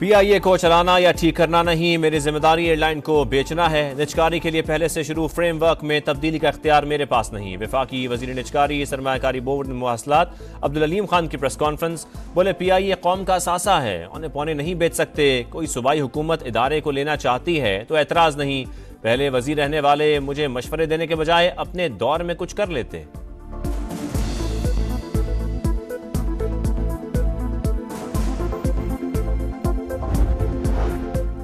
PIA को चलाना या ठीक करना नहीं, मेरी जिम्मेदारी एयरलाइन को बेचना है। निजकारी के लिए पहले से शुरू फ्रेमवर्क में तब्दीली का इख्तियार मेरे पास नहीं। वफाकी वजीर निजकारी सरमायाकारी बोर्ड मुवासलात अब्दुल अलीम खान की प्रेस कॉन्फ्रेंस, बोले PIA कौम का असासा है, औने पौने नहीं बेच सकते। कोई सूबाई हुकूमत इदारे को लेना चाहती है तो एतराज़ नहीं। पहले वजीर रहने वाले मुझे मशवरे देने के बजाय अपने दौर में कुछ कर लेते।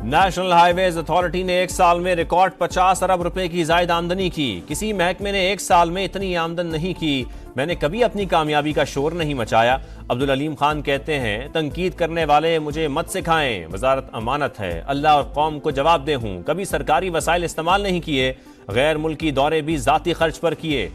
नेशनल हाईवेज अथॉरिटी ने एक साल में रिकॉर्ड 50 अरब रुपए की जायद आमदनी की। किसी महकमे ने एक साल में इतनी आमदन नहीं की। मैंने कभी अपनी कामयाबी का शोर नहीं मचाया। अब्दुल अलीम खान कहते हैं, तनकीद करने वाले मुझे मत सिखाएं, वजारत अमानत है, अल्लाह और कौम को जवाब दे हूं। कभी सरकारी वसाइल इस्तेमाल नहीं किए, गैर मुल्की दौरे भी जाती खर्च पर किए।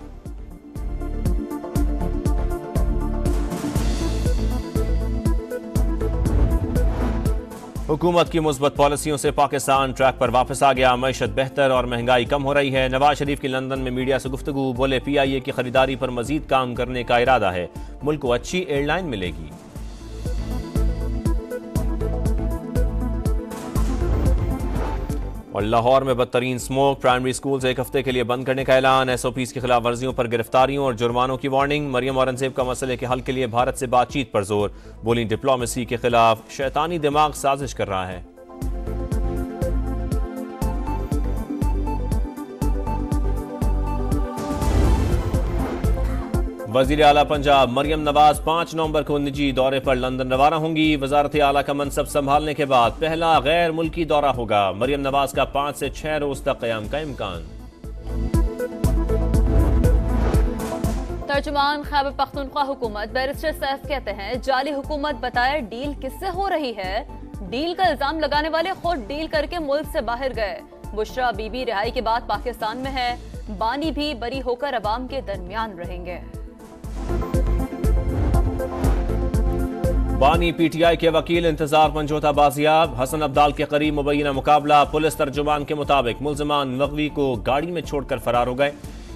हुकूमत की मुस्बत पॉलिसियों से पाकिस्तान ट्रैक पर वापस आ गया। मईशत बेहतर और महंगाई कम हो रही है। नवाज शरीफ की लंदन में मीडिया से गुफ्तगू, बोले PIA की खरीदारी पर मजीद काम करने का इरादा है। मुल्क को अच्छी एयरलाइन मिलेगी। और लाहौर में बदतरीन स्मोक, प्राइमरी स्कूल से एक हफ्ते के लिए बंद करने का ऐलान। SOPs की खिलाफ वर्जियों पर गिरफ्तारियों और जुर्मानों की वार्निंग। मरियम औरंगजेब का मसले के हल के लिए भारत से बातचीत पर जोर, बोली डिप्लोमेसी के खिलाफ शैतानी दिमाग साजिश कर रहा है। वजीर आला पंजाब मरियम नवाज 5 नवंबर को निजी दौरे पर लंदन रवाना होंगी। वजारत आला का मनसब संभालने के बाद पहला गैर मुल्की दौरा होगा। मरियम नवाज का 5 से 6 रोज तक क़याम का इम्कान। तर्जुमान खैबर पख्तूनख्वा हुकूमत बैरिस्टर सैफ कहते हैं, जाली हुकूमत बताए डील किससे हो रही है। डील का इल्जाम लगाने वाले खुद डील करके मुल्क से बाहर गए। बुशरा बीबी रिहाई के बाद पाकिस्तान में है। बानी भी बरी होकर अवाम के दरमियान रहेंगे। बानी PTI के वकील इंतजार मंजोता बाजियाब। हसन अब्दाल के करीब मुबैना मुकाबला। पुलिस तर्जुमान के मुताबिक मुल्जिमान नकवी को गाड़ी में छोड़कर फरार हो गए।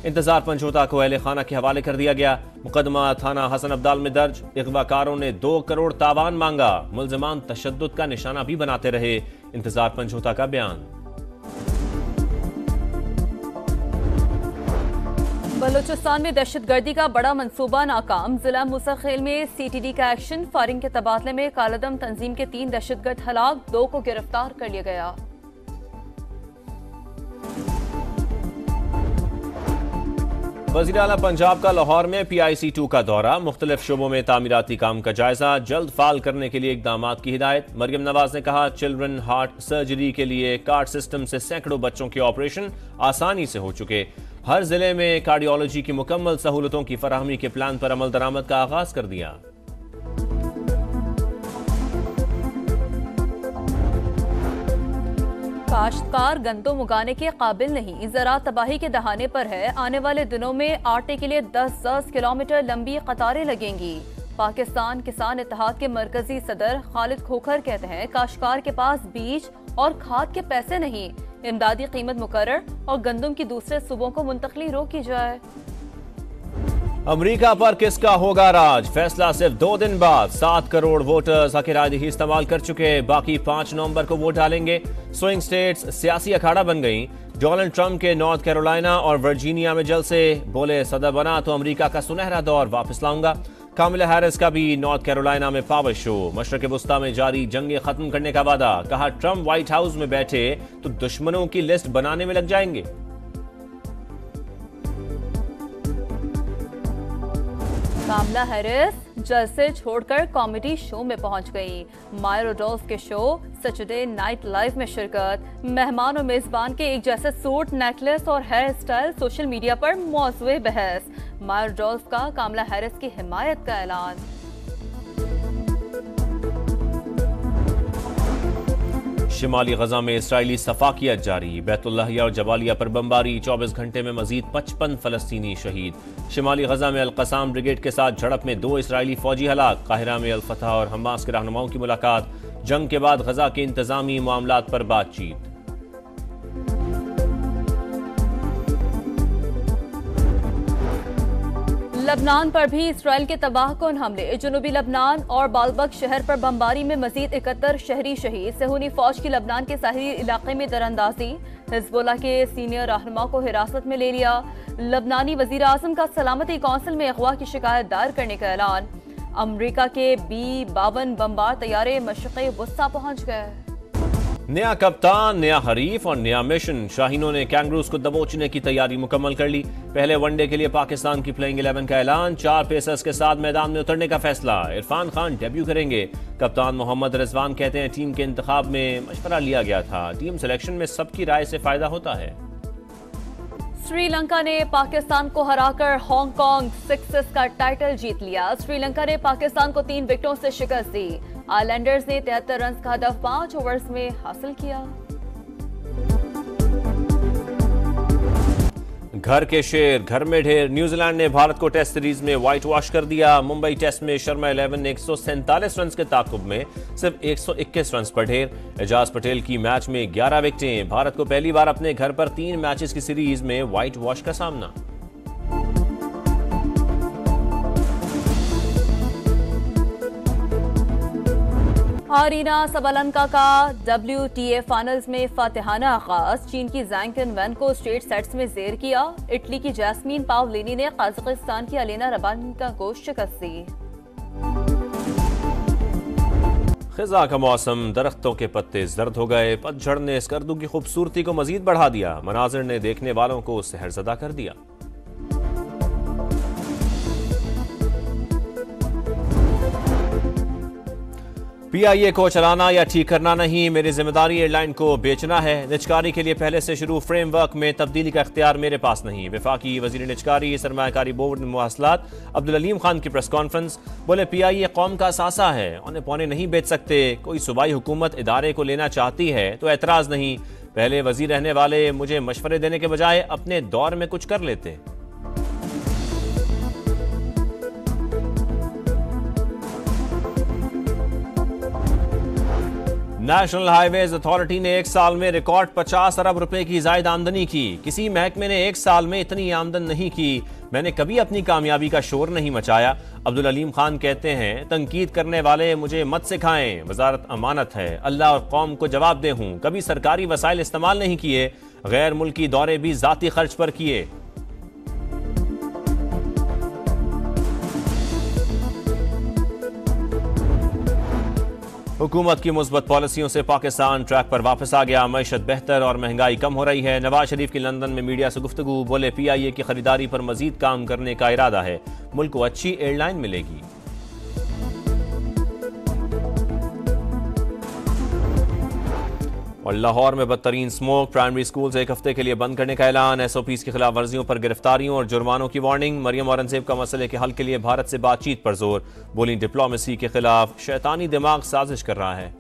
इंतजार पंजोता को अहले खाना के हवाले कर दिया गया। मुकदमा थाना हसन अब्दाल में दर्ज। अगवाकारों ने 2 करोड़ तावान मांगा। मुल्जिमान तशद्दुद का निशाना भी बनाते रहे। इंतजार पंजोता का बयान। बलूचिस्तान में दहशतगर्दी का बड़ा मंसूबा नाकाम। जिला मुसखेल में CTD का एक्शन। फायरिंग के तबादले में कालदम तंजीम के 3 दहशतगर्द हलाक, 2 को गिरफ्तार कर लिया गया। वज़ीर आला पंजाब का लाहौर में PIC2 का दौरा। मुख्तलिफ शोबों में तामीराती काम का जायजा। जल्द फाल करने के लिए इक़दामात की हिदायत। मरियम नवाज ने कहा, चिल्ड्रन हार्ट सर्जरी के लिए कार्ड सिस्टम से सैकड़ों बच्चों के ऑपरेशन आसानी से हो चुके। हर जिले में कार्डियोलॉजी की मुकम्मल सहूलतों की फराहमी के प्लान पर अमल दरामद का आगाज कर दिया। काश्तकार गंदम उगाने के काबिल नहीं, ज़राअत तबाही के दहाने पर है। आने वाले दिनों में आटे के लिए 10-10 किलोमीटर लंबी कतारें लगेंगी। पाकिस्तान किसान इत्तेहाद के मरकजी सदर खालिद खोखर कहते हैं, काश्तकार के पास बीज और खाद के पैसे नहीं। इमदादी कीमत मुकर्रर और गंदम की दूसरे सूबों को मुंतकली रोकी जाए। अमेरिका पर किसका होगा राज, फैसला सिर्फ 2 दिन बाद। 7 करोड़ वोटर्स हक राय इस्तेमाल कर चुके। बाकी 5 नवंबर को वोट डालेंगे। स्विंग स्टेट्स सियासी अखाड़ा बन गई। डोनाल्ड ट्रंप के नॉर्थ कैरोलिना और वर्जीनिया में जलसे, बोले सदर बना तो अमेरिका का सुनहरा दौर वापस लाऊंगा। कामिला हैरिस का भी नॉर्थ कैरोलिना में पावर शो। मशरक़ वुस्ता में जारी जंगें खत्म करने का वादा। कहा, ट्रंप व्हाइट हाउस में बैठे तो दुश्मनों की लिस्ट बनाने में लग जाएंगे। कामला हैरिस जलसे छोड़कर कॉमेडी शो में पहुंच गई। माया रोडोल्फ के शो सैटरडे नाइट लाइव में शिरकत। मेहमान और मेजबान के एक जैसे सूट, नेकलेस और हेयर स्टाइल, सोशल मीडिया पर मौजूद बहस। माया रोडोल्फ का कामला हैरिस की हिमायत का ऐलान। शिमाली गजा में इसराइली सफाकियत जारी। बैतुल्लाहिया और जबालिया पर बमबारी। 24 घंटे में मजीद 55 फलस्तीनी शहीद। शिमाली गजा में अल-कसाम ब्रिगेड के साथ झड़प में 2 इसराइली फौजी हलाक। काहिरा में अल-फतह और हमास के रहनुमाओं की मुलाकात। जंग के बाद गजा के इंतजामी मामलात पर बातचीत। लबनान पर भी इसराइल के तबाहकुन हमले। जनूबी लबनान और बालबक शहर पर बमबारी में मजीद 71 शहरी शहीद। सेहूनी फौज की लबनान के साहिली इलाके में दरअंदाजी। हिजबुल्लाह के सीनियर रहनुमा को हिरासत में ले लिया। लबनानी वजीर आजम का सलामती कौंसिल में अगवा की शिकायत दायर करने का ऐलान। अमरीका के B-52 बमबार तैयारे मशरिक़ वस्ता पहुंच गए। नया कप्तान, नया हरीफ और नया मिशन। शाहीनों ने कैंगरूज को दबोचने की तैयारी मुकम्मल कर ली। पहले वनडे के लिए पाकिस्तान की प्लेइंग 11 का ऐलान। 4 पेसर्स के साथ मैदान में उतरने का फैसला। इरफान खान डेब्यू करेंगे। कप्तान मोहम्मद रिजवान कहते हैं टीम के इंतखाब में मशवरा लिया गया था। टीम सिलेक्शन में सबकी राय से फायदा होता है। श्रीलंका ने पाकिस्तान को हराकर हांगकांग 6 का टाइटल जीत लिया। श्रीलंका ने पाकिस्तान को 3 विकेटों से शिकस्त दी। आइलैंडर्स ने 73 रन का हदफ 5 ओवर्स में हासिल किया। घर के शेर घर में ढेर। न्यूजीलैंड ने भारत को टेस्ट सीरीज में व्हाइट वॉश कर दिया। मुंबई टेस्ट में शर्मा 11 ने 147 रन के ताकुब में सिर्फ 121 रन पर ढेर। एजाज पटेल की मैच में 11 विकेटें। भारत को पहली बार अपने घर पर 3 मैचेस की सीरीज में व्हाइट वॉश का सामना। आरीना सबलंका का WTA फाइनल्स में फातिहाना आगाज। चीन की जैंग केनवेन को स्ट्रेट सेट्स में जेर किया। इटली की जैस्मीन पावलिनी ने कजाकिस्तान की अलेना रबानिका को शिकस्त दी। खिजा का मौसम, दरख्तों के पत्ते जर्द हो गए। पतझड़ ने स्कर्दू की खूबसूरती को मजीद बढ़ा दिया। मनाजिर ने देखने वालों को सहरजदा कर दिया। PIA को चलाना या ठीक करना नहीं, मेरी जिम्मेदारी एयरलाइन को बेचना है। निजकारी के लिए पहले से शुरू फ्रेमवर्क में तब्दीली का इख्तियार मेरे पास नहीं। वफाकी वजीर निजकारी सरमायाकारी बोर्ड मुवासलात अब्दुल अलीम खान की प्रेस कॉन्फ्रेंस। बोले PIA कौम का असासा है, औने पौने नहीं बेच सकते। कोई सूबाई हुकूमत इदारे को लेना चाहती है तो एतराज नहीं। पहले वजीर रहने वाले मुझे मशवरे देने के बजाय अपने दौर में कुछ कर लेते। नेशनल हाईवेज अथॉरिटी ने 1 साल में रिकॉर्ड 50 अरब रुपए की जायद आमदनी की। किसी महकमे ने 1 साल में इतनी आमदन नहीं की। मैंने कभी अपनी कामयाबी का शोर नहीं मचाया। अब्दुल अलीम खान कहते हैं तंकीद करने वाले मुझे मत सिखाएं, वजारत अमानत है, अल्लाह और कौम को जवाब दे हूं। कभी सरकारी वसाइल इस्तेमाल नहीं किए, गैर मुल्की दौरे भी जाती खर्च पर किए। हुकूमत की मुस्बत पॉलिसियों से पाकिस्तान ट्रैक पर वापस आ गया। मईशत बेहतर और महंगाई कम हो रही है। नवाज शरीफ की लंदन में मीडिया से गुफ्तगू। बोले PIA की खरीदारी पर मजीद काम करने का इरादा है। मुल्क को अच्छी एयरलाइन मिलेगी। और लाहौर में बदतरीन स्मोक। प्राइमरी स्कूल्स 1 हफ्ते के लिए बंद करने का ऐलान। SOPs की खिलाफ वर्जियों पर गिरफ्तारियों और जुर्मानों की वार्निंग। मरियम औरंगजेब का मसले के हल के लिए भारत से बातचीत पर जोर। बोली डिप्लोमेसी के खिलाफ शैतानी दिमाग साजिश कर रहा है।